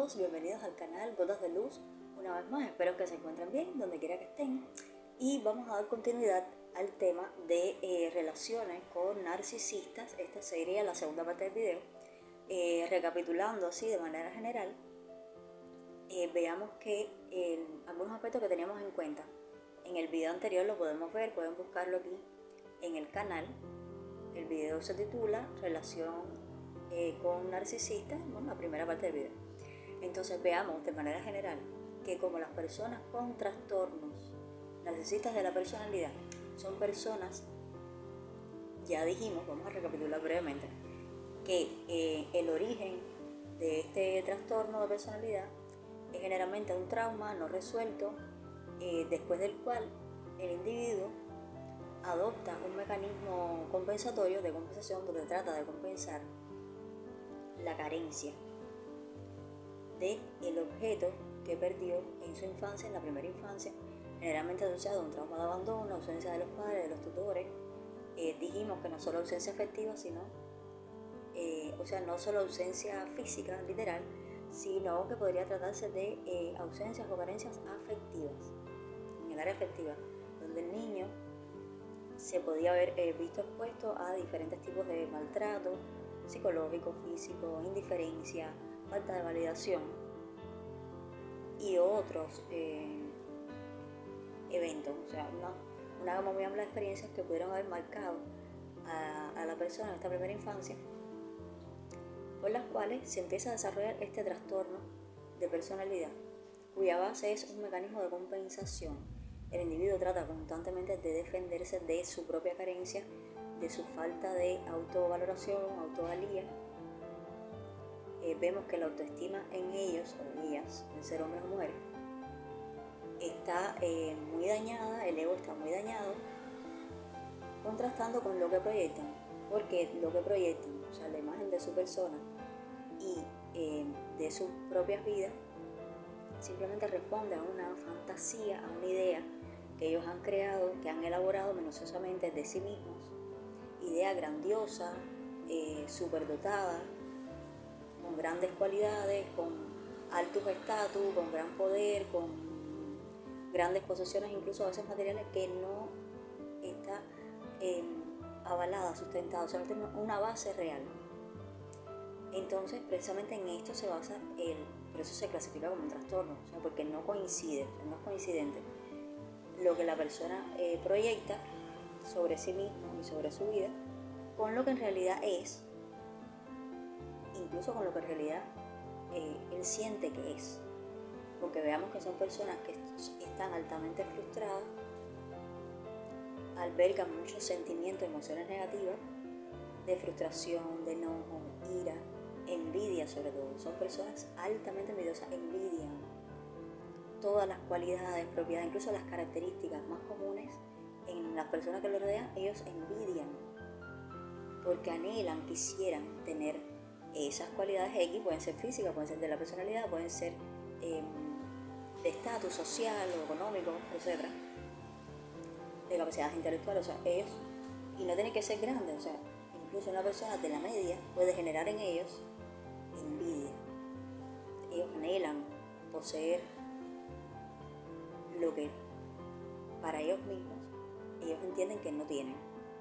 todos, bienvenidos al canal Gotas de Luz. Una vez más, espero que se encuentren bien, donde quiera que estén. Y vamos a dar continuidad al tema de relaciones con narcisistas. Esta sería la segunda parte del video. Recapitulando así de manera general, veamos que algunos aspectos que teníamos en cuenta. En el video anterior lo podemos ver, pueden buscarlo aquí en el canal. El video se titula Relación con narcisistas, bueno, la primera parte del video. Entonces veamos de manera general que como las personas con trastornos narcisistas de la personalidad son personas, ya dijimos, vamos a recapitular brevemente, que el origen de este trastorno de personalidad es generalmente un trauma no resuelto, después del cual el individuo adopta un mecanismo compensatorio de compensación donde trata de compensar la carencia del objeto que perdió en su infancia, en la primera infancia, generalmente asociado a un trauma de abandono, ausencia de los padres, de los tutores. Dijimos que no solo ausencia afectiva, sino, no solo ausencia física, literal, sino que podría tratarse de ausencias o carencias afectivas, en el área afectiva, donde el niño se podía haber visto expuesto a diferentes tipos de maltrato psicológico, físico, indiferencia, falta de validación y otros eventos, o sea, una gama muy amplia de experiencias que pudieron haber marcado a la persona en esta primera infancia, por las cuales se empieza a desarrollar este trastorno de personalidad, cuya base es un mecanismo de compensación. El individuo trata constantemente de defenderse de su propia carencia, de su falta de autovaloración, autovalía. Vemos que la autoestima en ellos o ellas, en ser hombres o mujeres, está muy dañada, el ego está muy dañado, contrastando con lo que proyectan, porque lo que proyectan, o sea, la imagen de su persona y de sus propias vidas, simplemente responde a una fantasía, a una idea que ellos han creado, que han elaborado minuciosamente de sí mismos, idea grandiosa, superdotada, con grandes cualidades, con altos estatus, con gran poder, con grandes posesiones, incluso a veces materiales, que no está avalada, sustentada, o sea, no tiene una base real. Entonces, precisamente en esto se basa por eso se clasifica como un trastorno, o sea, porque no coincide, no es coincidente lo que la persona proyecta sobre sí mismo y sobre su vida con lo que en realidad es, incluso con lo que en realidad él siente que es, porque veamos que son personas que están altamente frustradas, albergan muchos sentimientos, emociones negativas, de frustración, de enojo, ira, envidia sobre todo. Son personas altamente envidiosas, envidian todas las cualidades, propiedades, incluso las características más comunes en las personas que lo rodean. Ellos envidian porque anhelan, quisieran tener esas cualidades X, pueden ser físicas, pueden ser de la personalidad, pueden ser de estatus social o económico, etc., de capacidades intelectuales, o sea, ellos, y no tienen que ser grandes, o sea, incluso una persona de la media puede generar en ellos envidia. Ellos anhelan poseer lo que para ellos mismos ellos entienden que no tienen,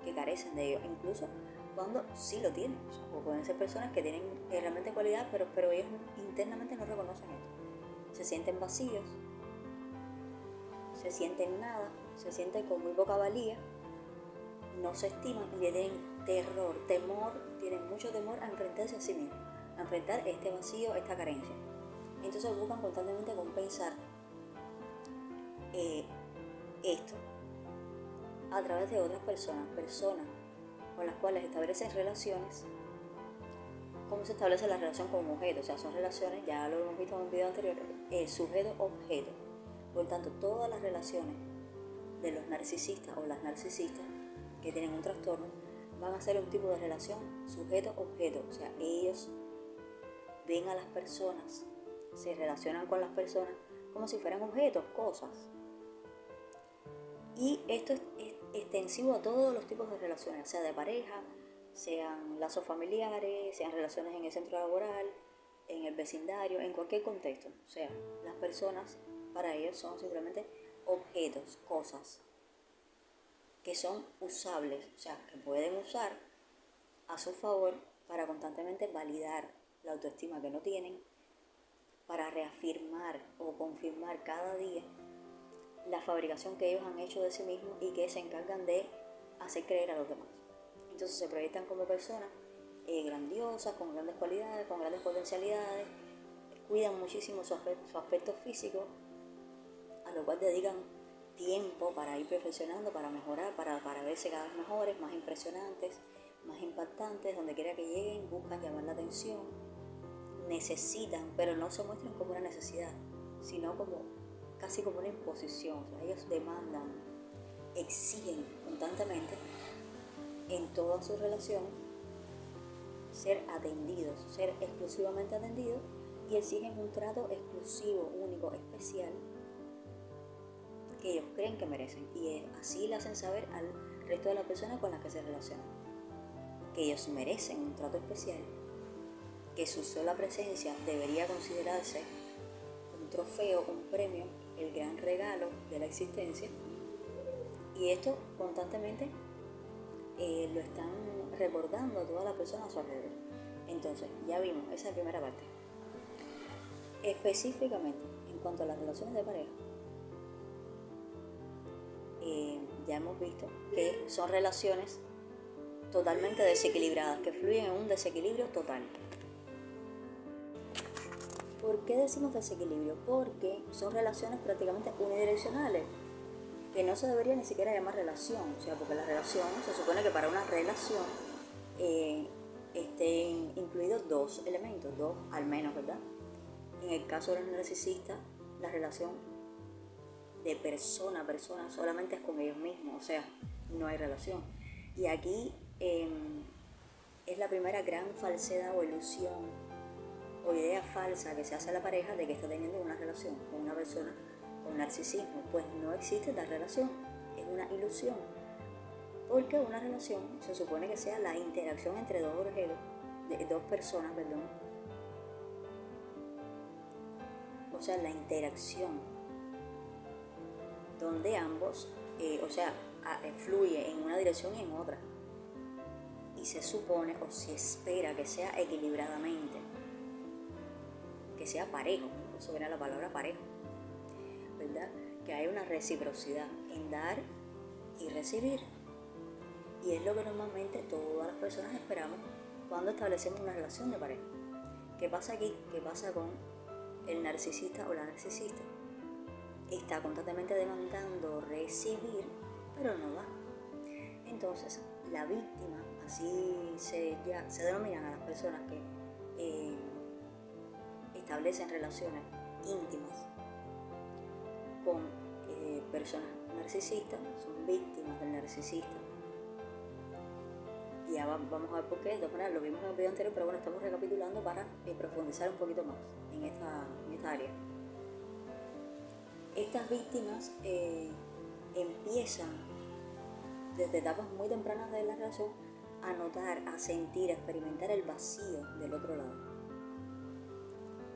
que carecen de ello, incluso cuando sí lo tienen. O pueden ser personas que tienen realmente cualidad, pero ellos internamente no reconocen esto. Se sienten vacíos, se sienten nada, se sienten con muy poca valía, no se estiman y tienen temor, tienen mucho temor a enfrentarse a sí mismos, a enfrentar este vacío, esta carencia. Entonces buscan constantemente compensar esto a través de otras personas con las cuales establecen relaciones. ¿Cómo se establece la relación con un objeto? O sea, son relaciones, ya lo hemos visto en un video anterior, sujeto-objeto. Por tanto, todas las relaciones de los narcisistas o las narcisistas que tienen un trastorno van a ser un tipo de relación sujeto-objeto. O sea, ellos ven a las personas, se relacionan con las personas como si fueran objetos, cosas. Y esto es extensivo a todos los tipos de relaciones, sea de pareja, sean lazos familiares, sean relaciones en el centro laboral, en el vecindario, en cualquier contexto. O sea, las personas para ellos son simplemente objetos, cosas que son usables, o sea, que pueden usar a su favor para constantemente validar la autoestima que no tienen, para reafirmar o confirmar cada día la fabricación que ellos han hecho de sí mismos y que se encargan de hacer creer a los demás. Entonces se proyectan como personas grandiosas, con grandes cualidades, con grandes potencialidades, cuidan muchísimo su aspecto físico, a lo cual dedican tiempo para ir perfeccionando, para mejorar, para verse cada vez mejores, más impresionantes, más impactantes, donde quiera que lleguen, buscan llamar la atención, necesitan, pero no se muestran como una necesidad, sino como casi como una imposición. O sea, ellos demandan, exigen constantemente en todas sus relaciones ser atendidos, ser exclusivamente atendidos, y exigen un trato exclusivo, único, especial, que ellos creen que merecen, y así le hacen saber al resto de las personas con las que se relacionan que ellos merecen un trato especial, que su sola presencia debería considerarse un trofeo, un premio, el gran regalo de la existencia. Y esto constantemente lo están recordando a todas las personas a su alrededor. Entonces, ya vimos esa primera parte. Específicamente, en cuanto a las relaciones de pareja, ya hemos visto que son relaciones totalmente desequilibradas, que fluyen en un desequilibrio total. ¿Por qué decimos desequilibrio? Porque son relaciones prácticamente unidireccionales, que no se debería ni siquiera llamar relación, o sea, porque la relación, se supone que para una relación estén incluidos dos elementos, dos al menos, ¿verdad? En el caso de los narcisistas, la relación de persona a persona solamente es con ellos mismos, o sea, no hay relación. Y aquí es la primera gran falsedad o ilusión o idea falsa que se hace a la pareja de que está teniendo una relación con una persona con narcisismo. Pues no existe tal relación, es una ilusión, porque una relación se supone que sea la interacción entre dos personas, o sea, la interacción donde ambos, fluye en una dirección y en otra, y se supone o se espera que sea equilibradamente, que sea parejo, eso viene la palabra parejo, ¿verdad? Que hay una reciprocidad en dar y recibir, y es lo que normalmente todas las personas esperamos cuando establecemos una relación de pareja. ¿Qué pasa aquí? ¿Qué pasa con el narcisista o la narcisista? Está constantemente demandando recibir, pero no da. Entonces, la víctima, así se denominan a las personas que establecen relaciones íntimas con personas narcisistas, son víctimas del narcisista. Y ya vamos a ver por qué. De todas maneras, lo vimos en el video anterior, pero bueno, estamos recapitulando para profundizar un poquito más en esta área. Estas víctimas empiezan desde etapas muy tempranas de la relación a notar, a sentir, a experimentar el vacío del otro lado,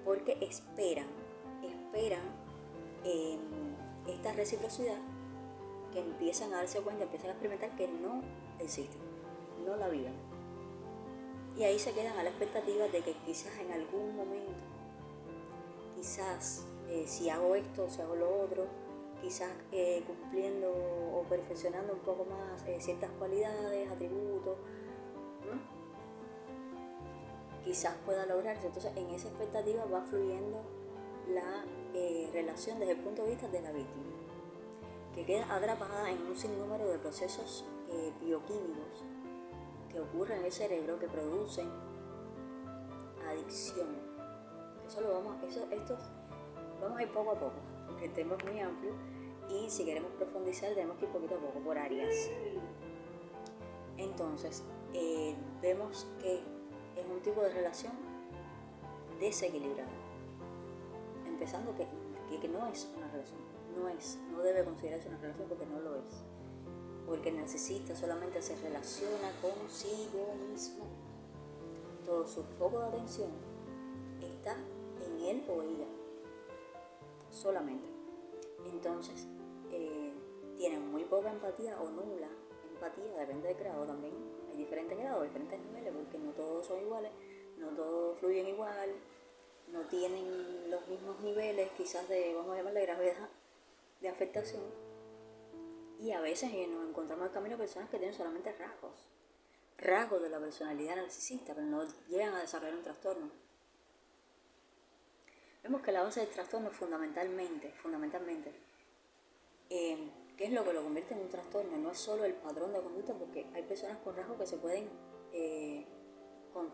porque esperan esta reciprocidad, que empiezan a darse cuenta, empiezan a experimentar que no existe, no la viven, y ahí se quedan a la expectativa de que quizás en algún momento, quizás si hago esto, si hago lo otro, quizás cumpliendo o perfeccionando un poco más ciertas cualidades, atributos, quizás pueda lograrse. Entonces, en esa expectativa va fluyendo la relación desde el punto de vista de la víctima, que queda atrapada en un sinnúmero de procesos bioquímicos que ocurren en el cerebro, que producen adicción. Vamos a ir poco a poco, porque el tema es muy amplio y si queremos profundizar tenemos que ir poquito a poco por áreas. Entonces, vemos que es un tipo de relación desequilibrada, empezando que no es una relación, no debe considerarse una relación, porque no lo es, porque el narcisista solamente se relaciona consigo mismo. Todo su foco de atención está él o ella, solamente. Entonces, tienen muy poca empatía o nula empatía, depende del grado también. Hay diferentes grados, diferentes niveles, porque no todos son iguales, no todos fluyen igual, no tienen los mismos niveles quizás de, vamos a llamarle, gravedad de afectación. Y a veces nos encontramos en el camino personas que tienen solamente rasgos de la personalidad narcisista, pero no llegan a desarrollar un trastorno. Vemos que la base del trastorno fundamentalmente, ¿qué es lo que lo convierte en un trastorno? No es solo el patrón de conducta, porque hay personas con rasgos que se pueden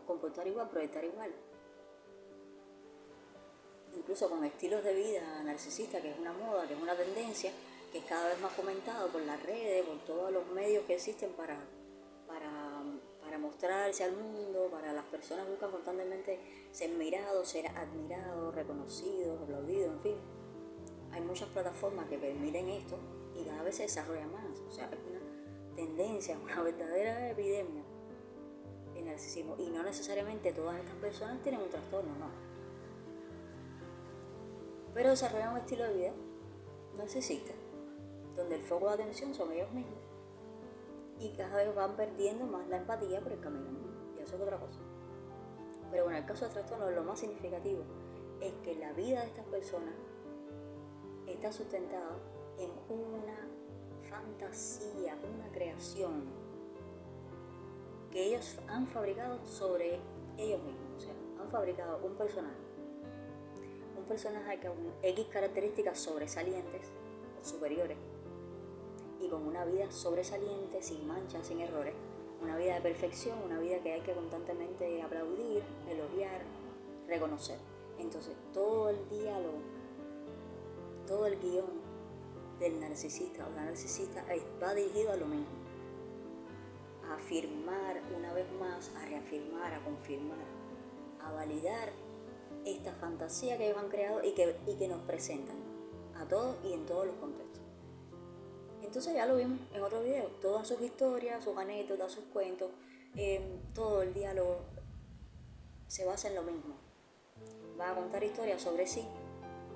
comportar igual, proyectar igual. Incluso con estilos de vida narcisistas, que es una moda, que es una tendencia, que es cada vez más fomentado por las redes, por todos los medios que existen para mostrarse al mundo, para las personas buscan constantemente ser mirados, ser admirados, reconocidos, aplaudidos, en fin. Hay muchas plataformas que permiten esto y cada vez se desarrolla más. O sea, es una tendencia, una verdadera epidemia el narcisismo. Y no necesariamente todas estas personas tienen un trastorno, no. Pero desarrollan un estilo de vida narcisista, donde el foco de atención son ellos mismos. Y cada vez van perdiendo más la empatía por el camino, y eso es otra cosa. Pero bueno, el caso del trastorno, lo más significativo es que la vida de estas personas está sustentada en una fantasía, una creación que ellos han fabricado sobre ellos mismos. O sea, han fabricado un personaje con X características sobresalientes o superiores, y con una vida sobresaliente, sin manchas, sin errores, una vida de perfección, una vida que hay que constantemente aplaudir, elogiar, reconocer. Entonces, todo el diálogo, todo el guión del narcisista o la narcisista va dirigido a lo mismo: a afirmar una vez más, a reafirmar, a confirmar, a validar esta fantasía que ellos han creado y que nos presentan a todos y en todos los contextos. Entonces ya lo vimos en otro video, todas sus historias, sus anécdotas, sus cuentos, todo el diálogo se basa en lo mismo. Va a contar historias sobre sí,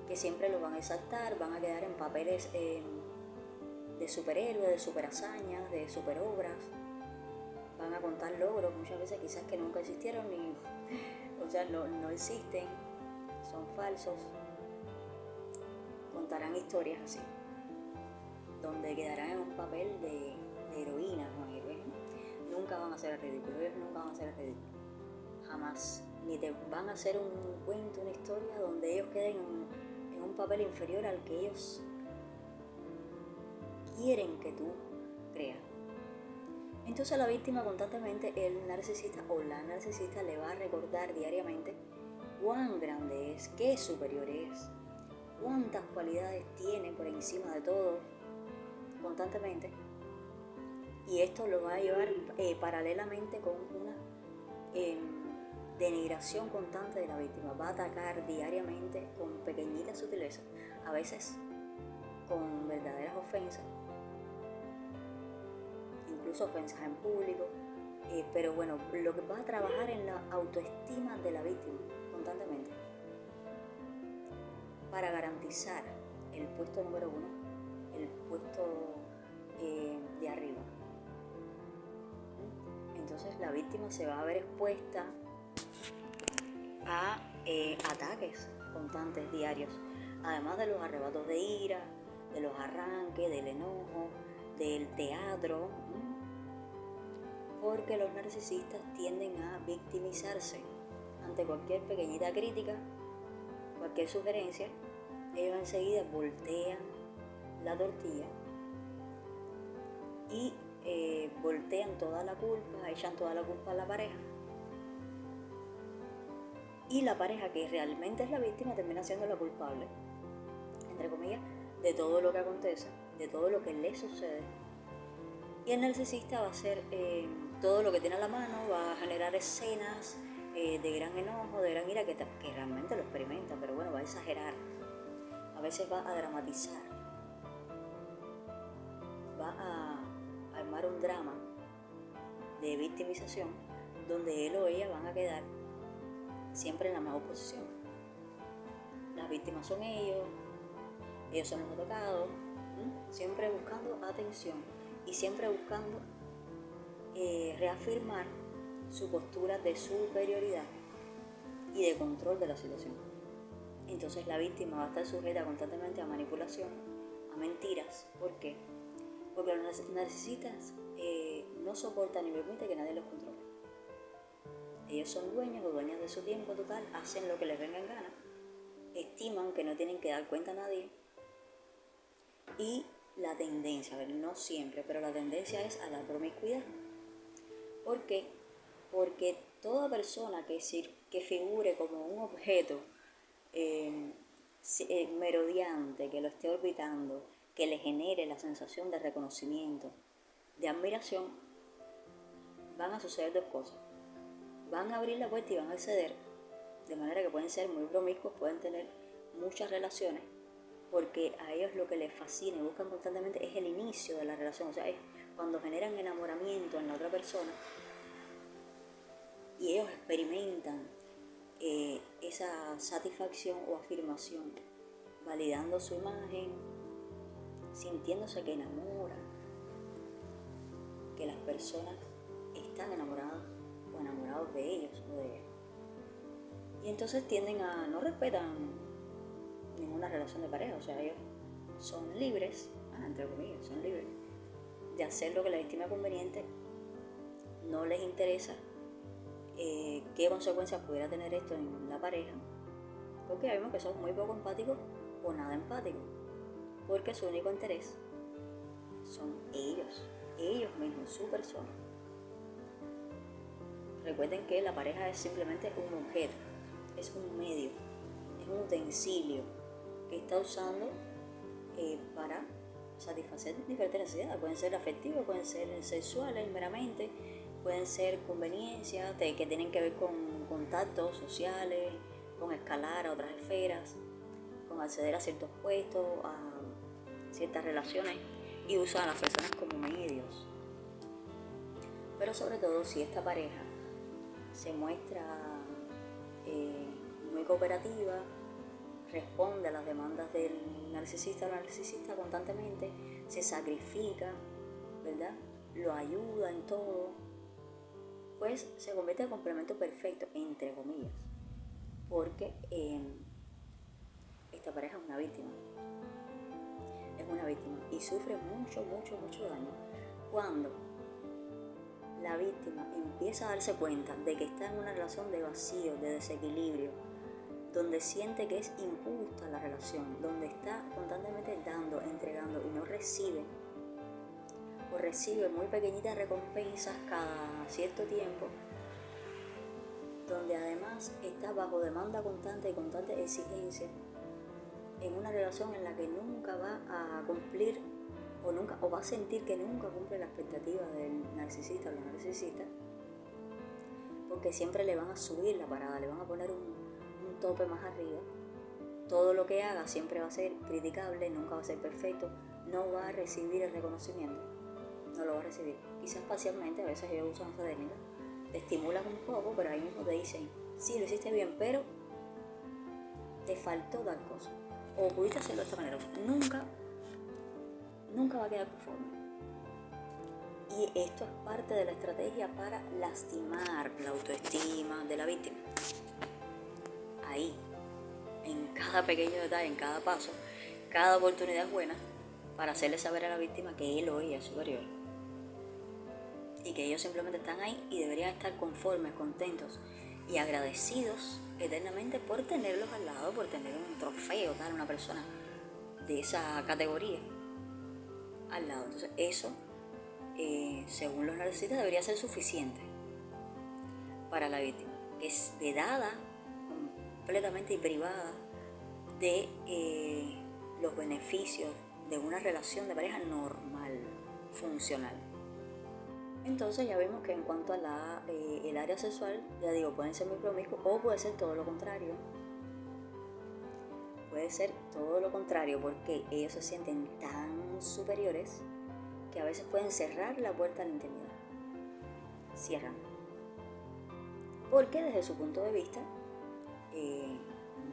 que siempre lo van a exaltar, van a quedar en papeles de superhéroes, de superhazañas, de superobras. Van a contar logros, muchas veces quizás que nunca existieron, o sea, no existen, son falsos. Contarán historias así, donde quedarán en un papel de heroína, no héroes. Nunca van a hacer el ridículo, ellos nunca van a hacer el ridículo, jamás. Ni te van a hacer un cuento, una historia donde ellos queden en un papel inferior al que ellos quieren que tú creas. Entonces a la víctima constantemente el narcisista o la narcisista le va a recordar diariamente cuán grande es, qué superior es, cuántas cualidades tiene por encima de todo, constantemente. Y esto lo va a llevar paralelamente con una denigración constante de la víctima. Va a atacar diariamente con pequeñitas sutilezas, a veces con verdaderas ofensas, incluso ofensas en público, pero bueno, lo que va a trabajar en la autoestima de la víctima constantemente para garantizar el puesto número 1, el puesto de arriba. Entonces la víctima se va a ver expuesta a ataques constantes diarios, además de los arrebatos de ira, de los arranques, del enojo, del teatro, porque los narcisistas tienden a victimizarse ante cualquier pequeñita crítica, cualquier sugerencia. Ellos enseguida voltean la tortilla y voltean toda la culpa, echan toda la culpa a la pareja, y la pareja, que realmente es la víctima, termina siendo la culpable, entre comillas, de todo lo que acontece, de todo lo que le sucede. Y el narcisista va a hacer todo lo que tiene a la mano, va a generar escenas de gran enojo, de gran ira, que realmente lo experimenta, pero bueno, va a exagerar, a veces va a dramatizar, va a armar un drama de victimización donde él o ella van a quedar siempre en la mejor posición. las víctimas son ellos son los tocados, siempre buscando atención y siempre buscando reafirmar su postura de superioridad y de control de la situación. Entonces la víctima va a estar sujeta constantemente a manipulación, a mentiras. ¿Por qué? Porque los narcisistas no soportan ni permiten que nadie los controle. Ellos son dueños o dueñas de su tiempo total, hacen lo que les venga en gana, estiman que no tienen que dar cuenta a nadie. Y la tendencia, a ver, no siempre, pero la tendencia es a la promiscuidad. ¿Por qué? Porque toda persona que figure como un objeto merodeante, que lo esté orbitando, que le genere la sensación de reconocimiento, de admiración, van a suceder dos cosas. Van a abrir la puerta y van a acceder, de manera que pueden ser muy promiscuos, pueden tener muchas relaciones, porque a ellos lo que les fascina y buscan constantemente es el inicio de la relación, o sea, es cuando generan enamoramiento en la otra persona y ellos experimentan esa satisfacción o afirmación, validando su imagen, sintiéndose que enamoran, que las personas están enamoradas o enamorados de ellos o de ellas. Y entonces tienden a no respetan ninguna relación de pareja, o sea, ellos son libres, entre comillas, son libres de hacer lo que les estima conveniente, no les interesa qué consecuencias pudiera tener esto en la pareja, porque ya vemos que son muy poco empáticos o nada empáticos, porque su único interés son ellos mismos, su persona. Recuerden que la pareja es simplemente un objeto, es un medio, es un utensilio que está usando para satisfacer diferentes necesidades. Pueden ser afectivas, pueden ser sexuales meramente, pueden ser conveniencias que tienen que ver con contactos sociales, con escalar a otras esferas, con acceder a ciertos puestos, a ciertas relaciones, y usan a las personas como medios. Pero sobre todo si esta pareja se muestra muy cooperativa, responde a las demandas del narcisista o la narcisista constantemente, se sacrifica, ¿verdad? Lo ayuda en todo, pues se convierte en el complemento perfecto, entre comillas, porque esta pareja es una víctima y sufre mucho daño cuando la víctima empieza a darse cuenta de que está en una relación de vacío, de desequilibrio, donde siente que es injusta la relación, donde está constantemente dando, entregando y no recibe, o recibe muy pequeñitas recompensas cada cierto tiempo, donde además está bajo demanda constante y constante exigencia, en una relación en la que nunca va a cumplir o va a sentir que nunca cumple la expectativa del narcisista o la narcisista, porque siempre le van a subir la parada, le van a poner un tope más arriba. Todo lo que haga siempre va a ser criticable, nunca va a ser perfecto, no va a recibir el reconocimiento, no lo va a recibir. Quizás parcialmente, a veces ellos usan esa técnica, te estimulan un poco, pero ahí mismo te dicen, sí, lo hiciste bien, pero te faltó tal cosa, o pudiste hacerlo de esta manera. Nunca va a quedar conforme. Y esto es parte de la estrategia para lastimar la autoestima de la víctima. Ahí, en cada pequeño detalle, en cada paso, cada oportunidad es buena para hacerle saber a la víctima que él o ella es superior. Y que ellos simplemente están ahí y deberían estar conformes, contentos y agradecidos eternamente por tenerlos al lado, por tener un trofeo, tal, una persona de esa categoría al lado. Entonces eso, según los narcisistas, debería ser suficiente para la víctima, que es vedada completamente y privada de los beneficios de una relación de pareja normal, funcional. Entonces ya vimos que en cuanto a el área sexual, ya digo, pueden ser muy promiscuos o puede ser todo lo contrario. Puede ser todo lo contrario porque ellos se sienten tan superiores que a veces pueden cerrar la puerta a la intimidad. Cierran. Porque desde su punto de vista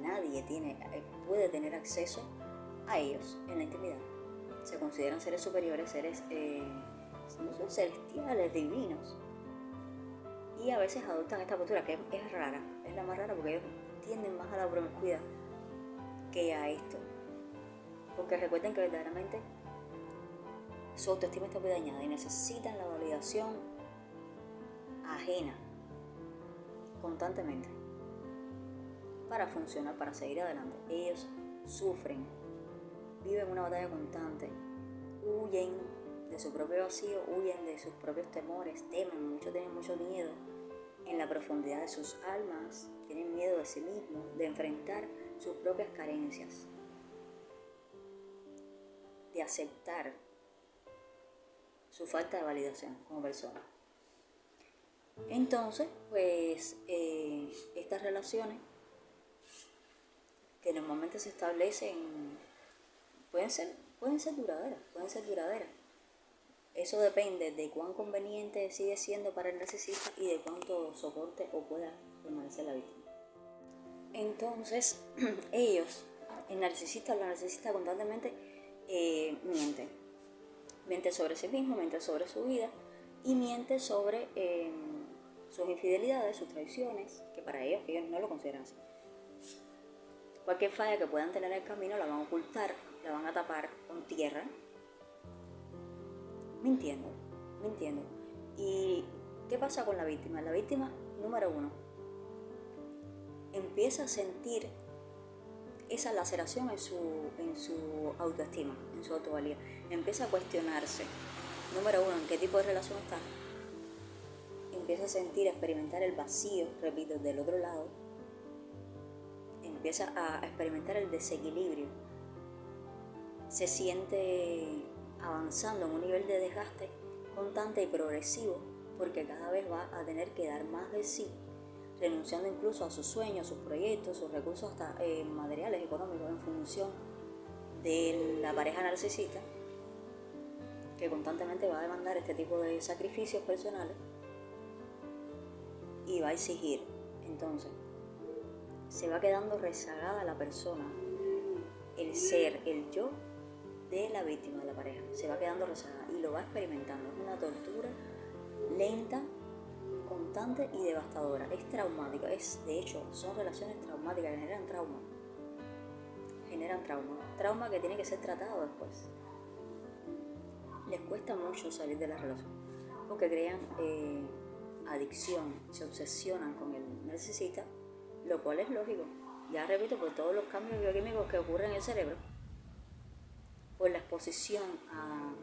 nadie puede tener acceso a ellos en la intimidad. Se consideran seres superiores, seres no son celestiales, divinos. Y a veces adoptan esta postura que es rara, es la más rara porque ellos tienden más a la promiscuidad que a esto. Porque recuerden que verdaderamente su autoestima está muy dañada y necesitan la validación ajena constantemente para funcionar, para seguir adelante. Ellos sufren, viven una batalla constante, huyen de su propio vacío, huyen de sus propios temores, tienen mucho miedo en la profundidad de sus almas, tienen miedo de sí mismos, de enfrentar sus propias carencias, de aceptar su falta de validación como persona. Entonces, pues estas relaciones que normalmente se establecen pueden ser duraderas. Eso depende de cuán conveniente sigue siendo para el narcisista y de cuánto soporte o pueda permanecer la víctima. Entonces, la narcisista constantemente miente sobre sí mismo, miente sobre su vida y miente sobre sus infidelidades, sus traiciones, que para ellos no lo consideran así. Cualquier falla que puedan tener en el camino la van a ocultar, la van a tapar con tierra, mintiendo. ¿Y qué pasa con la víctima? La víctima, número 1, empieza a sentir esa laceración en su autoestima, en su autovalía. Empieza a cuestionarse, número 1, en qué tipo de relación está. Empieza a experimentar el vacío, repito, del otro lado. Empieza a experimentar el desequilibrio. Se siente avanzando en un nivel de desgaste constante y progresivo, porque cada vez va a tener que dar más de sí, renunciando incluso a sus sueños, sus proyectos, sus recursos hasta materiales, económicos, en función de la pareja narcisista, que constantemente va a demandar este tipo de sacrificios personales y va a exigir. Entonces, se va quedando rezagada la persona, el ser, el yo de la víctima de la pareja. Se va quedando rezagada y lo va experimentando. Es una tortura lenta, constante y devastadora. Es traumática. De hecho, son relaciones traumáticas que generan trauma. Trauma que tiene que ser tratado después. Les cuesta mucho salir de la relación porque crean adicción, se obsesionan con el narcisista, lo cual es lógico. Ya repito, por todos los cambios bioquímicos que ocurren en el cerebro, por la exposición a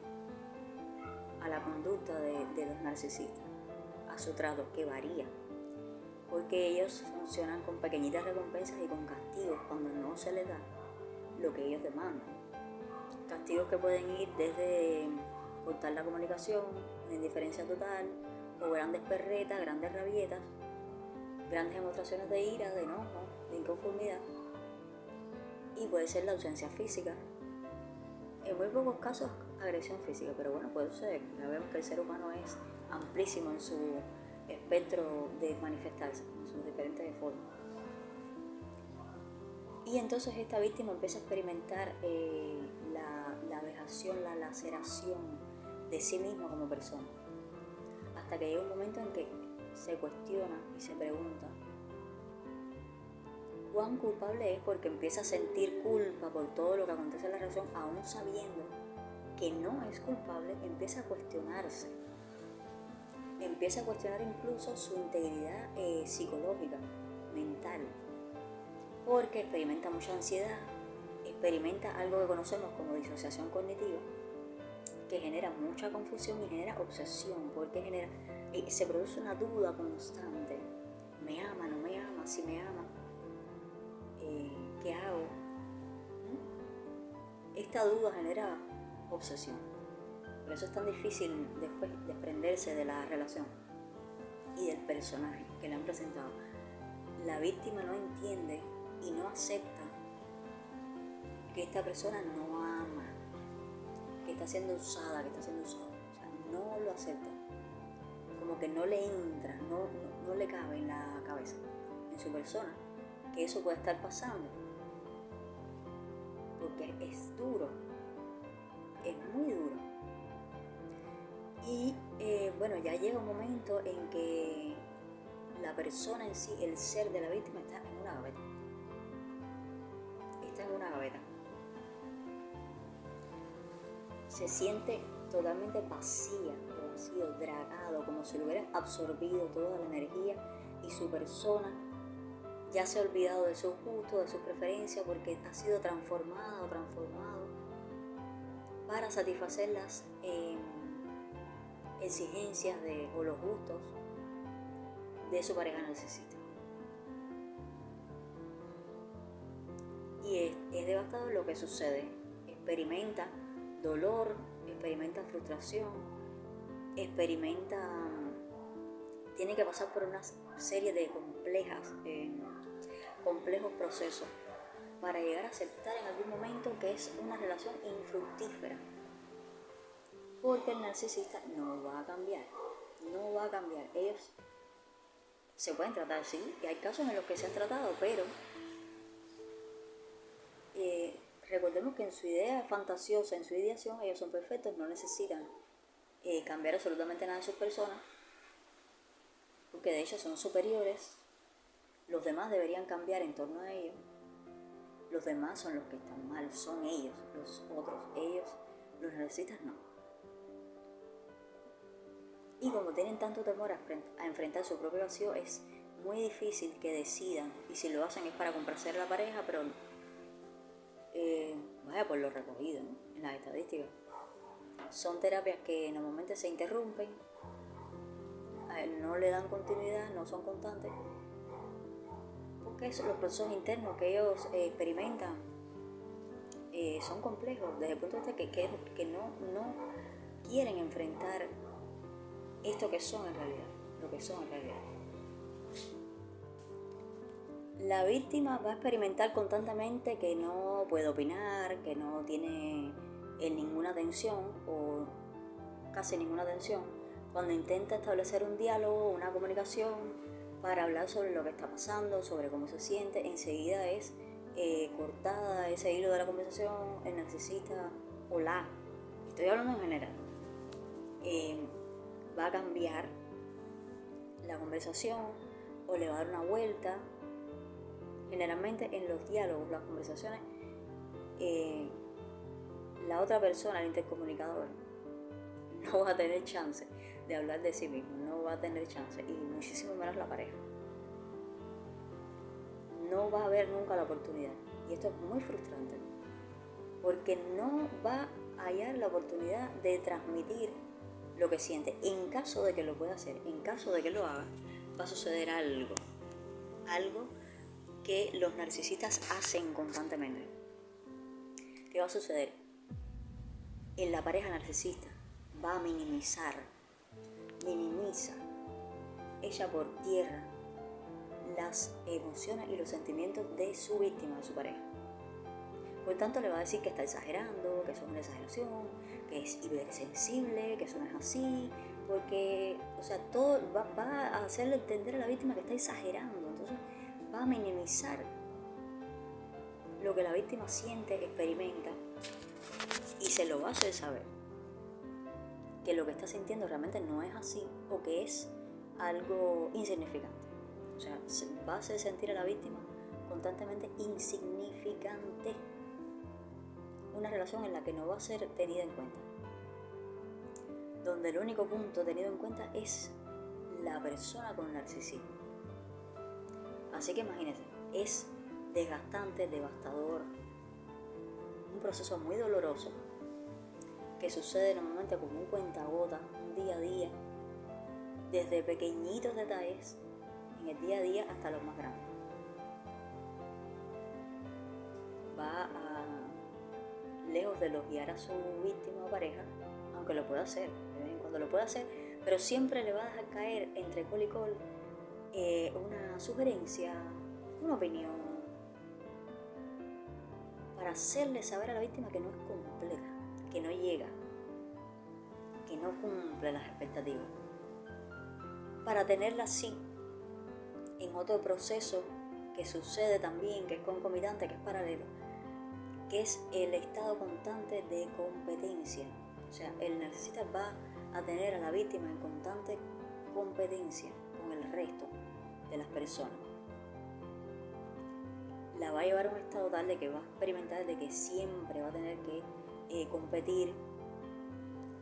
la conducta de los narcisistas, a su trato que varía, porque ellos funcionan con pequeñitas recompensas y con castigos cuando no se les da lo que ellos demandan. Castigos que pueden ir desde cortar la comunicación, una indiferencia total, o grandes perretas, grandes rabietas, grandes demostraciones de ira, de enojo, de inconformidad, y puede ser la ausencia física. En muy pocos casos agresión física, pero bueno, puede suceder. Ya vemos que el ser humano es amplísimo en su espectro de manifestarse, en sus diferentes formas. Y entonces esta víctima empieza a experimentar la vejación, la laceración de sí mismo como persona, hasta que llega un momento en que se cuestiona y se pregunta cuán culpable es, porque empieza a sentir culpa por todo lo que acontece en la relación, aún sabiendo que no es culpable. Empieza a cuestionarse, empieza a cuestionar incluso su integridad psicológica, mental, porque experimenta mucha ansiedad, experimenta algo que conocemos como disociación cognitiva, que genera mucha confusión y genera obsesión, porque se produce una duda constante. ¿Me ama? ¿No me ama? Si me ama, ¿qué hago? Esta duda genera obsesión. Por eso es tan difícil después desprenderse de la relación y del personaje que le han presentado. La víctima no entiende y no acepta que esta persona no ama, que está siendo usada, O sea, no lo acepta. Como que no le entra, no le cabe en la cabeza, en su persona, que eso puede estar pasando, porque es duro, es muy duro. Y bueno, ya llega un momento en que la persona en sí, el ser de la víctima, está en una gaveta. Está en una gaveta. Se siente totalmente vacío, dragado, como si le hubieran absorbido toda la energía, y su persona ya se ha olvidado de sus gustos, de sus preferencias, porque ha sido transformado para satisfacer las exigencias o los gustos de su pareja narcisista. Y es devastador lo que sucede. Experimenta dolor, experimenta frustración, tiene que pasar por una serie de complejos procesos para llegar a aceptar en algún momento que es una relación infructífera, porque el narcisista no va a cambiar. Ellos se pueden tratar, sí, y hay casos en los que se han tratado, pero recordemos que en su idea fantasiosa, en su ideación, ellos son perfectos, no necesitan cambiar absolutamente nada de sus personas, porque de hecho son superiores. Los demás deberían cambiar en torno a ellos. Los demás son los que están mal, son ellos, los otros, ellos, los narcisistas no. Y como tienen tanto temor a enfrentar su propio vacío, es muy difícil que decidan, y si lo hacen es para complacer a la pareja, pero vaya por lo recogido, ¿no? En las estadísticas. Son terapias que normalmente se interrumpen, no le dan continuidad, no son constantes, porque los procesos internos que ellos experimentan son complejos desde el punto de vista que no quieren enfrentar esto que son en realidad, lo que son en realidad. La víctima va a experimentar constantemente que no puede opinar, que no tiene ninguna atención o casi ninguna atención cuando intenta establecer un diálogo, una comunicación para hablar sobre lo que está pasando, sobre cómo se siente. Enseguida es cortada ese hilo de la conversación, el narcisista o estoy hablando en general, va a cambiar la conversación o le va a dar una vuelta. Generalmente en los diálogos, las conversaciones, la otra persona, el intercomunicador, no va a tener chance de hablar de sí mismo, no va a tener chance, y muchísimo menos la pareja. No va a haber nunca la oportunidad, y esto es muy frustrante, porque no va a hallar la oportunidad de transmitir lo que siente. En caso de que lo pueda hacer, en caso de que lo haga, va a suceder algo que los narcisistas hacen constantemente. ¿Qué va a suceder? En la pareja narcisista va a minimiza ella por tierra las emociones y los sentimientos de su víctima, de su pareja. Por tanto, le va a decir que está exagerando, que eso es una exageración, que es hipersensible, que eso no es así, porque, todo va a hacerle entender a la víctima que está exagerando. Entonces, va a minimizar lo que la víctima siente, experimenta, y se lo va a hacer saber que lo que está sintiendo realmente no es así, o que es algo insignificante. Va a hacer sentir a la víctima constantemente insignificante. Una relación en la que no va a ser tenida en cuenta, donde el único punto tenido en cuenta es la persona con narcisismo. Así que imagínense, es desgastante, devastador, un proceso muy doloroso que sucede normalmente como un cuentagotas, un día a día, desde pequeñitos detalles en el día a día hasta los más grandes. Lejos de elogiar a su víctima o pareja, aunque lo pueda hacer, de vez en cuando lo puede hacer, pero siempre le va a dejar caer entre col y col una sugerencia, una opinión, para hacerle saber a la víctima que no es completa, que no llega, que no cumple las expectativas, para tenerla así en otro proceso que sucede también, que es concomitante, que es paralelo, que es el estado constante de competencia. O sea, el narcisista va a tener a la víctima en constante competencia con el resto de las personas. La va a llevar a un estado tal de que va a experimentar de que siempre va a tener que competir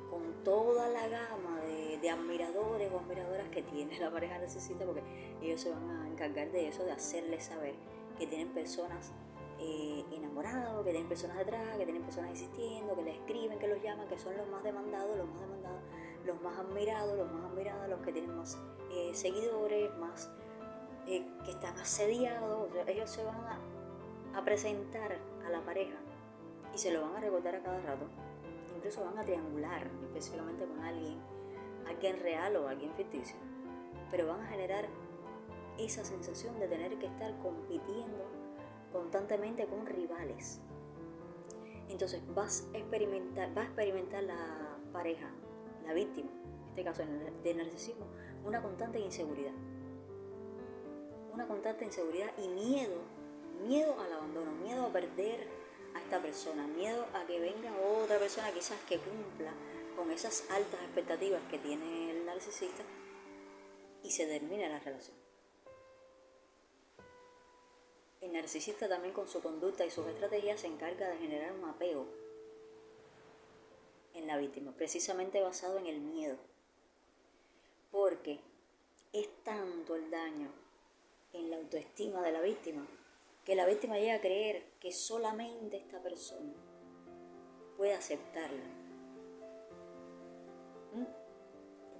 con toda la gama de admiradores o admiradoras que tiene la pareja narcisista, porque ellos se van a encargar de eso, de hacerle saber que tienen personas enamorados, que tienen personas detrás, que tienen personas insistiendo, que les escriben, que los llaman, que son los más demandados, los más admirados, los que tienen más seguidores, más que están asediados. O sea, ellos se van a presentar a la pareja y se lo van a recordar a cada rato. Incluso van a triangular específicamente con alguien real o alguien ficticio, pero van a generar esa sensación de tener que estar compitiendo constantemente con rivales. Entonces va a experimentar la pareja, la víctima, en este caso de narcisismo, una constante inseguridad y miedo al abandono, miedo a perder a esta persona, miedo a que venga otra persona quizás que cumpla con esas altas expectativas que tiene el narcisista y se termine la relación. El narcisista también, con su conducta y sus estrategias, se encarga de generar un apego en la víctima, precisamente basado en el miedo, porque es tanto el daño en la autoestima de la víctima que la víctima llega a creer que solamente esta persona puede aceptarla.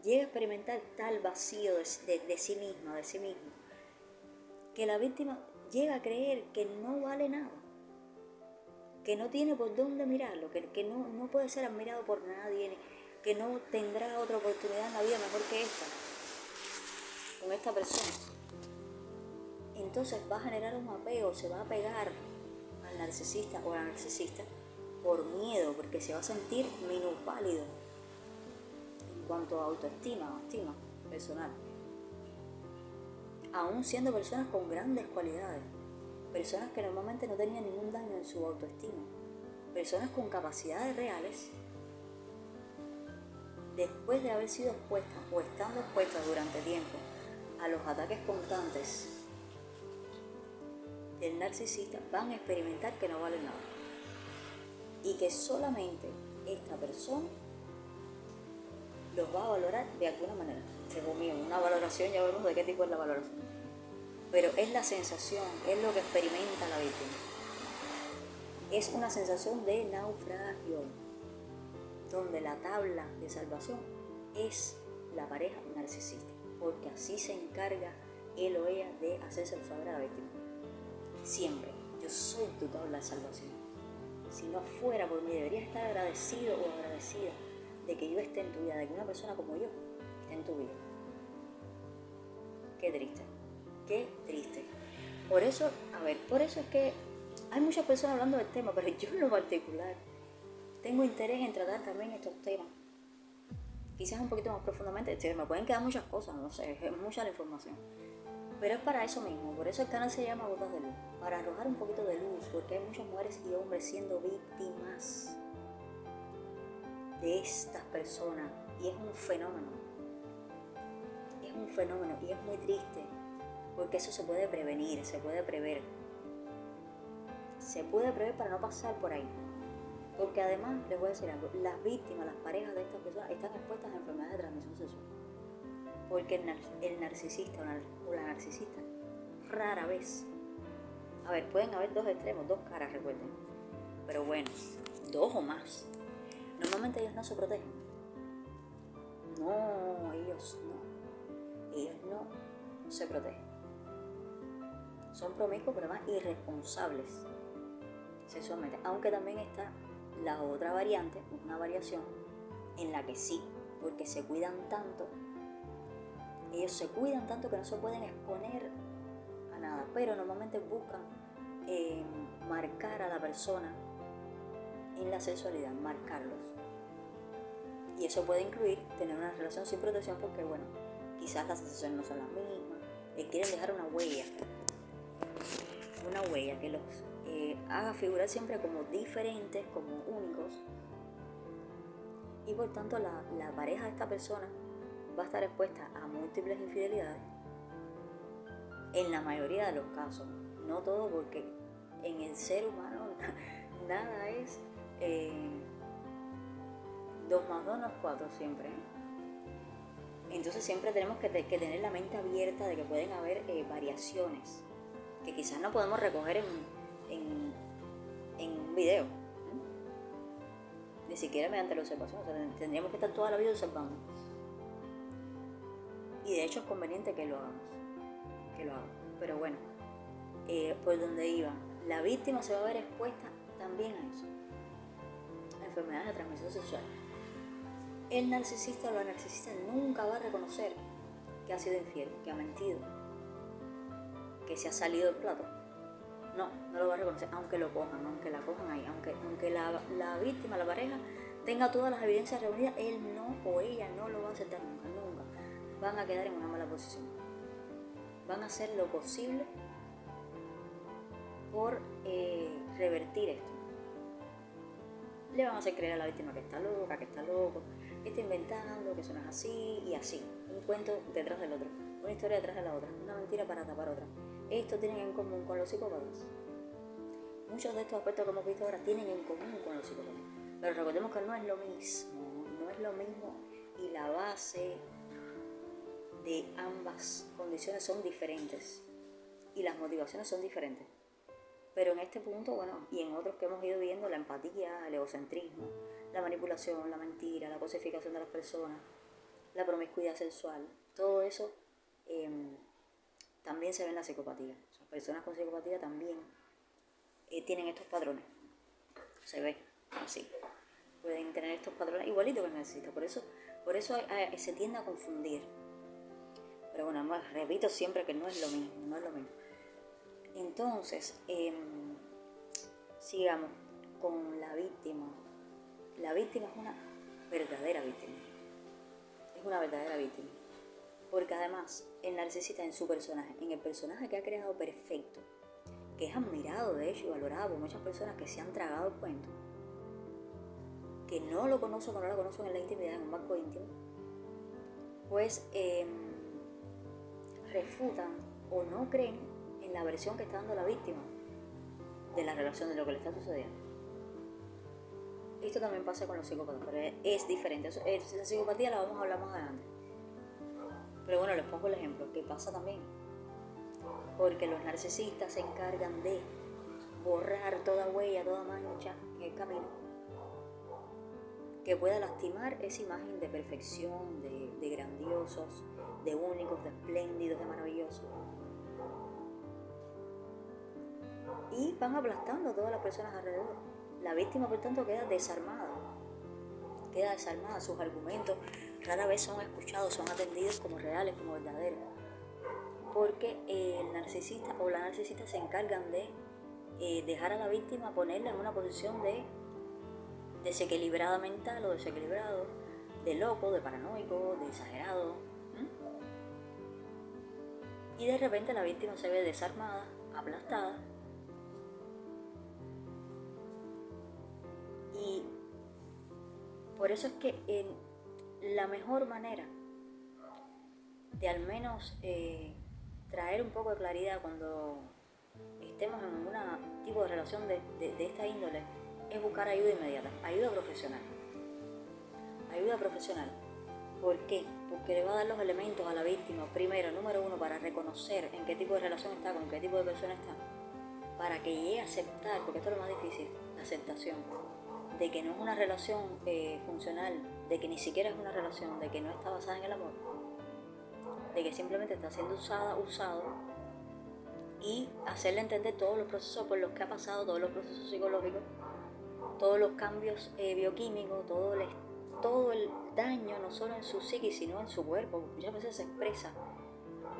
Llega a experimentar tal vacío de sí misma, de sí mismo, que la víctima llega a creer que no vale nada, que no tiene por dónde mirarlo, que no puede ser admirado por nadie, que no tendrá otra oportunidad en la vida mejor que esta, con esta persona. Entonces va a generar un apego, se va a pegar al narcisista o a la narcisista por miedo, porque se va a sentir minusválido en cuanto a autoestima o estima personal. Aún siendo personas con grandes cualidades, personas que normalmente no tenían ningún daño en su autoestima, personas con capacidades reales, después de haber sido expuestas o estando expuestas durante tiempo a los ataques constantes del narcisista, van a experimentar que no vale nada y que solamente esta persona los va a valorar de alguna manera. Según mí, una valoración, ya vemos de qué tipo es la valoración, pero es la sensación, es lo que experimenta la víctima. Es una sensación de naufragio, donde la tabla de salvación es la pareja narcisista, porque así se encarga él o ella de hacérselo saber a la víctima. Siempre, yo soy tu tabla de salvación. Si no fuera por mí, deberías estar agradecido o agradecida de que yo esté en tu vida, de que una persona como yo esté en tu vida. Qué triste, qué triste. Por eso es que hay muchas personas hablando del tema, pero yo en lo particular tengo interés en tratar también estos temas. Quizás un poquito más profundamente, me pueden quedar muchas cosas, no sé, es mucha la información. Pero es para eso mismo, por eso el canal se llama Gotas de Luz, para arrojar un poquito de luz, porque hay muchas mujeres y hombres siendo víctimas de estas personas, y es un fenómeno y es muy triste, porque eso se puede prevenir, se puede prever para no pasar por ahí, porque además les voy a decir algo, las víctimas, las parejas de estas personas están expuestas a enfermedades de transmisión sexual. Porque el narcisista o la narcisista rara vez, pueden haber dos extremos, dos caras, recuerden, pero bueno, dos o más. Normalmente ellos no se protegen. Ellos no se protegen. Son promiscuos, pero además irresponsables sexualmente. Aunque también está la otra variante, una variación en la que sí, porque se cuidan tanto. Ellos se cuidan tanto que no se pueden exponer a nada, pero normalmente buscan marcar a la persona en la sexualidad, marcarlos. Y eso puede incluir tener una relación sin protección porque, quizás las sensaciones no son las mismas, quieren dejar una huella. una huella que los haga figurar siempre como diferentes, como únicos, y por tanto la pareja de esta persona va a estar expuesta a múltiples infidelidades en la mayoría de los casos, no todo, porque en el ser humano nada es 2 más 2 no es 4 siempre, Entonces siempre tenemos que tener la mente abierta de que pueden haber variaciones que quizás no podemos recoger en un video, ni siquiera mediante la observación. O sea, tendríamos que estar toda la vida observando, y de hecho es conveniente que lo hagamos, pero bueno, por donde iba, la víctima se va a ver expuesta también a eso, a enfermedades de transmisión sexual. El narcisista o la narcisista nunca va a reconocer que ha sido infiel, que ha mentido, que se ha salido del plato. No lo va a reconocer, aunque lo cojan, aunque la cojan ahí, aunque la víctima, la pareja, tenga todas las evidencias reunidas, él no o ella no lo va a aceptar nunca. Van a quedar en una mala posición. Van a hacer lo posible por revertir esto. Le van a hacer creer a la víctima que está loca, que está loco, que está inventando, que eso no es así y así. Un cuento detrás del otro, una historia detrás de la otra, una mentira para tapar otra. Esto tienen en común con los psicópatas. Muchos de estos aspectos que hemos visto ahora tienen en común con los psicópatas. Pero recordemos que no es lo mismo, y la base de ambas condiciones son diferentes y las motivaciones son diferentes. Pero en este punto, bueno, y en otros que hemos ido viendo, la empatía, el egocentrismo, la manipulación, la mentira, la cosificación de las personas, la promiscuidad sexual, todo eso también se ve en la psicopatía. O sea, personas con psicopatía también tienen estos patrones. Se ve así. Pueden tener estos patrones igualitos que el narcisista. Por eso se tiende a confundir. Pero bueno, repito siempre que no es lo mismo. Entonces, sigamos con la víctima. La víctima es una verdadera víctima. Porque además, el narcisista en su personaje, en el personaje que ha creado perfecto, que es admirado de hecho y valorado por muchas personas que se han tragado el cuento, que no lo conocen en la intimidad, en un marco íntimo, pues refutan o no creen en la versión que está dando la víctima de la relación, de lo que le está sucediendo. Esto también pasa con los psicópatas, pero es diferente. La psicopatía la vamos a hablar más adelante. Pero bueno, les pongo el ejemplo, que pasa también. Porque los narcisistas se encargan de borrar toda huella, toda mancha en el camino que pueda lastimar esa imagen de perfección, de grandiosos, de únicos, de espléndidos, de maravillosos. Y van aplastando a todas las personas alrededor. La víctima, por tanto, queda desarmada, sus argumentos rara vez son escuchados, son atendidos como reales, como verdaderos, porque el narcisista o la narcisista se encargan de dejar a la víctima, ponerla en una posición de desequilibrada mental o desequilibrado, de loco, de paranoico, de exagerado, y de repente la víctima se ve desarmada, aplastada, y por eso es que la mejor manera de al menos traer un poco de claridad cuando estemos en un tipo de relación de esta índole es buscar ayuda inmediata, ayuda profesional. ¿Por qué? Porque le va a dar los elementos a la víctima, primero, número uno, para reconocer en qué tipo de relación está, con qué tipo de persona está, para que llegue a aceptar, porque esto es lo más difícil, la aceptación, de que no es una relación funcional, de que ni siquiera es una relación, de que no está basada en el amor, de que simplemente está siendo usado, y hacerle entender todos los procesos por los que ha pasado, todos los procesos psicológicos, todos los cambios bioquímicos, todo el daño, no solo en su psiquis, sino en su cuerpo. Muchas veces se expresa.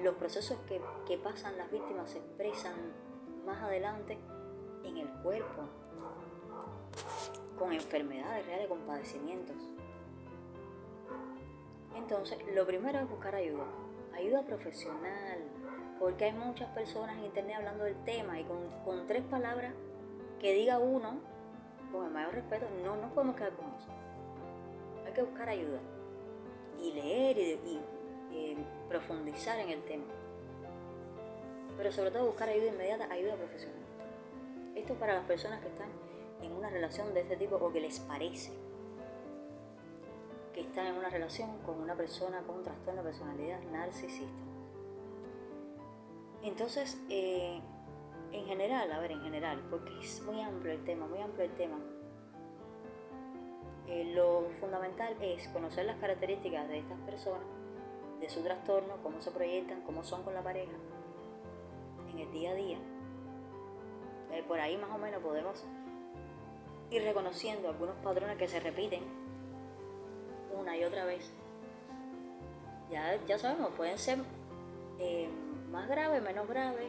Los procesos que pasan las víctimas se expresan más adelante en el cuerpo, con enfermedades reales, con padecimientos. Entonces, lo primero es buscar ayuda profesional, Porque hay muchas personas en internet hablando del tema y con 3 palabras que diga uno, con el mayor respeto, no nos podemos quedar con eso. Hay que buscar ayuda y leer y profundizar en el tema. Pero sobre todo buscar ayuda inmediata, ayuda profesional. Esto es para las personas que están en una relación de este tipo o que les parece que están en una relación con una persona con un trastorno de personalidad narcisista. Entonces, en general, porque es muy amplio el tema, lo fundamental es conocer las características de estas personas, de su trastorno, cómo se proyectan, cómo son con la pareja, en el día a día. Por ahí más o menos podemos ir reconociendo algunos patrones que se repiten una y otra vez. Ya sabemos, pueden ser más graves, menos graves,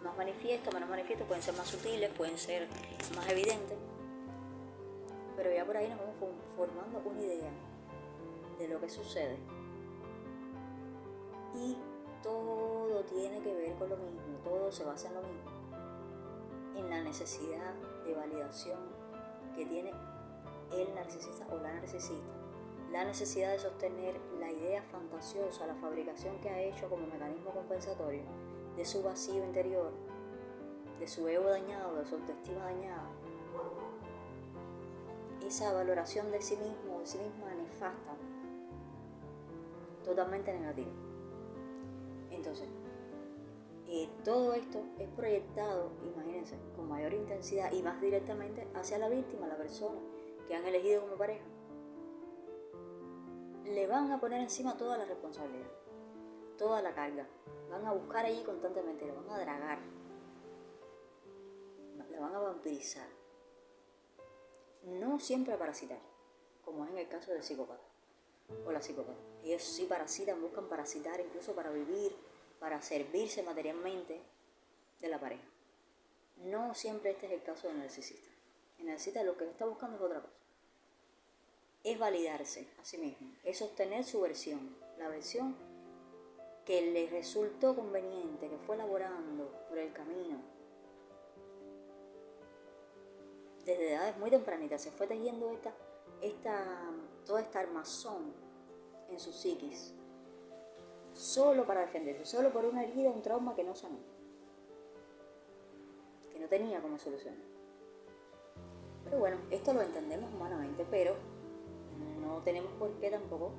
más manifiestos, menos manifiestos, pueden ser más sutiles, pueden ser más evidentes, pero ya por ahí nos vamos formando una idea de lo que sucede. Y todo tiene que ver con lo mismo, todo se basa en lo mismo, en la necesidad de validación que tiene el narcisista o la narcisista, la necesidad de sostener la idea fantasiosa, la fabricación que ha hecho como mecanismo compensatorio de su vacío interior, de su ego dañado, de su autoestima dañada, esa valoración de sí mismo, de sí misma nefasta, totalmente negativa. Entonces, todo esto es proyectado, imagínense, con mayor intensidad y más directamente hacia la víctima, la persona que han elegido como pareja. Le van a poner encima toda la responsabilidad, toda la carga. Van a buscar allí constantemente, le van a dragar, la van a vampirizar. No siempre a parasitar, como es en el caso del psicópata o la psicópata. Ellos sí parasitan, buscan parasitar incluso para vivir, para servirse materialmente de la pareja. No siempre este es el caso del narcisista. El narcisista lo que está buscando es otra cosa. Es validarse a sí mismo, es sostener su versión, la versión que le resultó conveniente, que fue elaborando por el camino. Desde edades muy tempranitas se fue tejiendo toda esta armazón en su psiquis, solo para defenderse, solo por una herida, un trauma que no sanó, que no tenía como solución. Pero bueno, esto lo entendemos humanamente, pero no tenemos por qué tampoco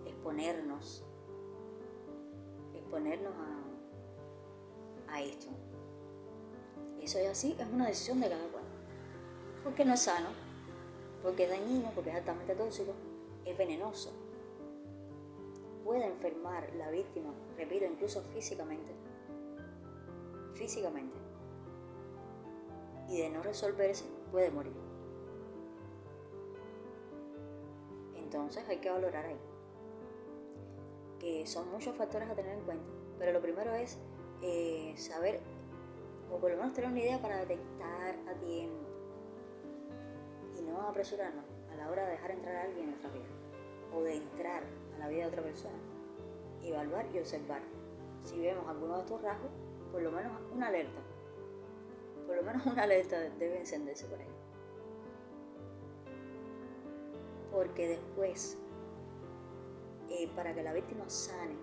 exponernos a esto. Eso es así, es una decisión de cada cual. Porque no es sano, porque es dañino, porque es altamente tóxico, es venenoso. Puede enfermar la víctima, repito, incluso físicamente. Y de no resolverse, puede morir. Entonces hay que valorar ahí, que son muchos factores a tener en cuenta, pero lo primero es saber, o por lo menos tener una idea para detectar a tiempo y no apresurarnos a la hora de dejar entrar a alguien en nuestra vida o de entrar a la vida de otra persona. Evaluar y observar. Si vemos alguno de estos rasgos, por lo menos una alerta debe encenderse por ahí. Porque después, para que la víctima sane,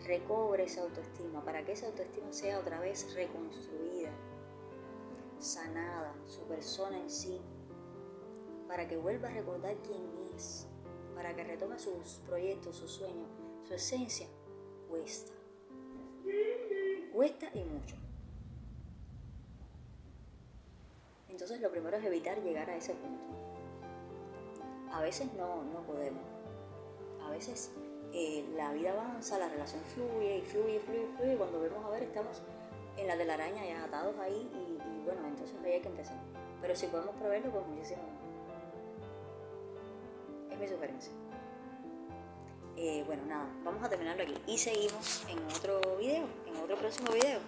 recobre esa autoestima, para que esa autoestima sea otra vez reconstruida, sanada, su persona en sí, para que vuelva a recordar quién es, para que retome sus proyectos, sus sueños, su esencia, cuesta y mucho. Entonces lo primero es evitar llegar a ese punto. A veces no podemos. A veces la vida avanza, la relación fluye y cuando vemos a ver estamos en la telaraña ya atados ahí y bueno, entonces ahí hay que empezar. Pero si podemos preverlo, pues muchísimo mejor. Es mi sugerencia. Bueno, nada, vamos a terminarlo aquí y seguimos en otro próximo video,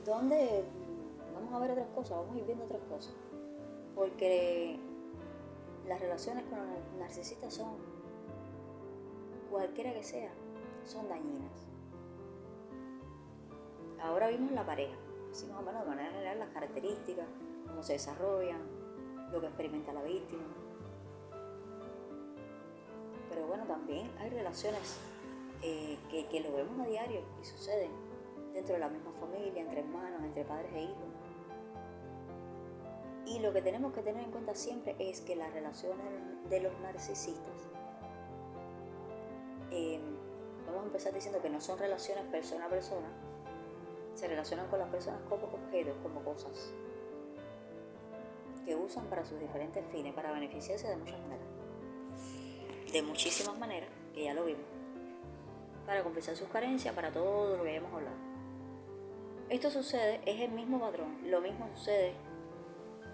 donde vamos a ver otras cosas, vamos a ir viendo otras cosas, porque las relaciones con los narcisistas son, cualquiera que sea, son dañinas. ahora vimos la pareja, así más o menos de manera general las características, cómo se desarrollan, lo que experimenta la víctima. Pero bueno, también hay relaciones que lo vemos a diario y suceden dentro de la misma familia, entre hermanos, entre padres e hijos. Y lo que tenemos que tener en cuenta siempre es que las relaciones de los narcisistas, vamos a empezar diciendo que no son relaciones persona a persona, se relacionan con las personas como objetos, como cosas, que usan para sus diferentes fines, para beneficiarse de muchas maneras. De muchísimas maneras, que ya lo vimos. Para compensar sus carencias, para todo lo que hayamos hablado. Esto sucede, es el mismo patrón, lo mismo sucede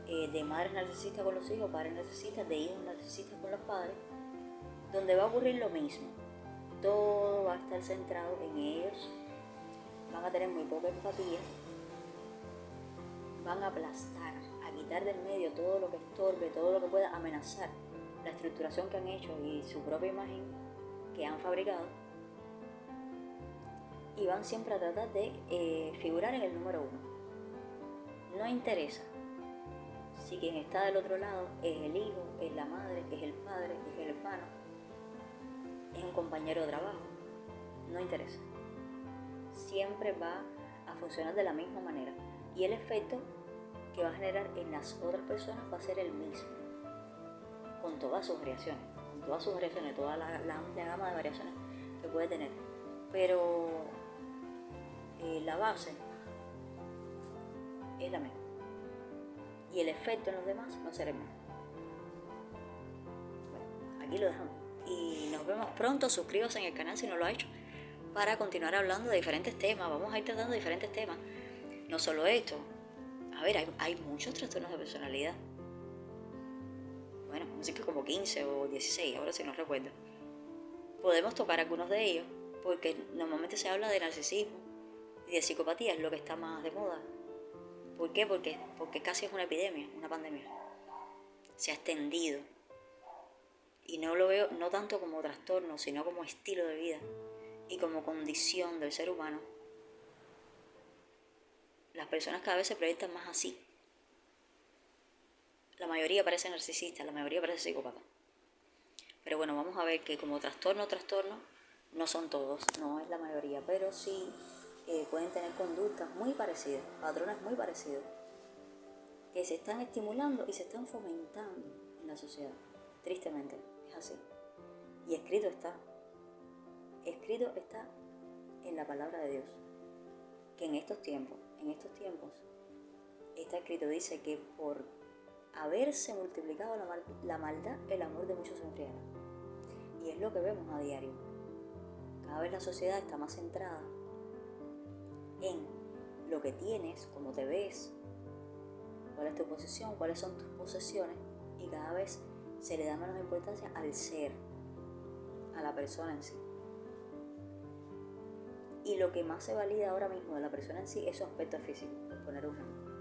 de madres narcisistas con los hijos, padres narcisistas, de hijos narcisistas con los padres, donde va a ocurrir lo mismo. Todo va a estar centrado en ellos, van a tener muy poca empatía, van a aplastar, a quitar del medio todo lo que estorbe, todo lo que pueda amenazar la estructuración que han hecho y su propia imagen que han fabricado, y van siempre a tratar de figurar en el número uno. No interesa si quien está del otro lado es el hijo, es la madre, es el padre, es el hermano, es un compañero de trabajo, no interesa. Siempre va a funcionar de la misma manera y el efecto que va a generar en las otras personas va a ser el mismo, con todas sus variaciones, toda la amplia gama de variaciones que puede tener, pero la base es la misma y el efecto en los demás va a ser el mismo. Bueno, aquí lo dejamos y nos vemos pronto. Suscríbase en el canal si no lo ha hecho para continuar hablando de diferentes temas. Vamos a ir tratando diferentes temas, no solo esto. A ver, hay muchos trastornos de personalidad. Bueno, así que como 15 o 16, ahora sí no recuerdo. Podemos tocar algunos de ellos, porque normalmente se habla de narcisismo y de psicopatía, es lo que está más de moda. ¿Por qué? Porque casi es una epidemia, una pandemia. Se ha extendido. Y no lo veo no tanto como trastorno, sino como estilo de vida y como condición del ser humano. Las personas cada vez se proyectan más así. La mayoría parece narcisista, la mayoría parece psicópata. Pero bueno, vamos a ver que como trastorno, no son todos, no es la mayoría, pero sí pueden tener conductas muy parecidas, patrones muy parecidos, que se están estimulando y se están fomentando en la sociedad. Tristemente, es así. Y escrito está en la palabra de Dios, que en estos tiempos, está escrito, dice que por haberse multiplicado la maldad, el amor de muchos se enfriará. Y es lo que vemos a diario. Cada vez la sociedad está más centrada en lo que tienes, cómo te ves, cuál es tu posición, cuáles son tus posesiones, y cada vez se le da menos importancia al ser, a la persona en sí. Y lo que más se valida ahora mismo de la persona en sí es su aspecto físico, por poner un ejemplo.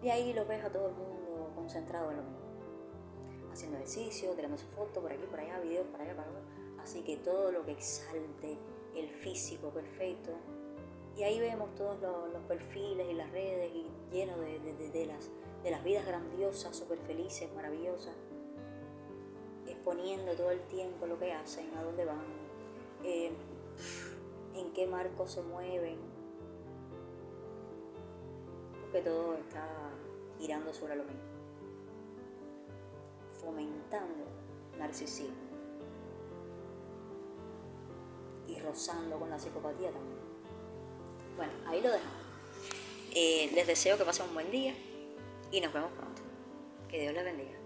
Y ahí lo ves a todo el mundo concentrado en lo mismo, haciendo ejercicio, tirándose fotos por aquí, por allá, videos por allá, para allá. Así que todo lo que exalte el físico perfecto. Y ahí vemos todos los perfiles y las redes y lleno de las vidas grandiosas, súper felices, maravillosas, exponiendo todo el tiempo lo que hacen, a dónde van, en qué marco se mueven, porque todo está girando sobre lo mismo, fomentando narcisismo y rozando con la psicopatía también. Bueno, ahí lo dejamos. Les deseo que pasen un buen día y nos vemos pronto. Que Dios les bendiga.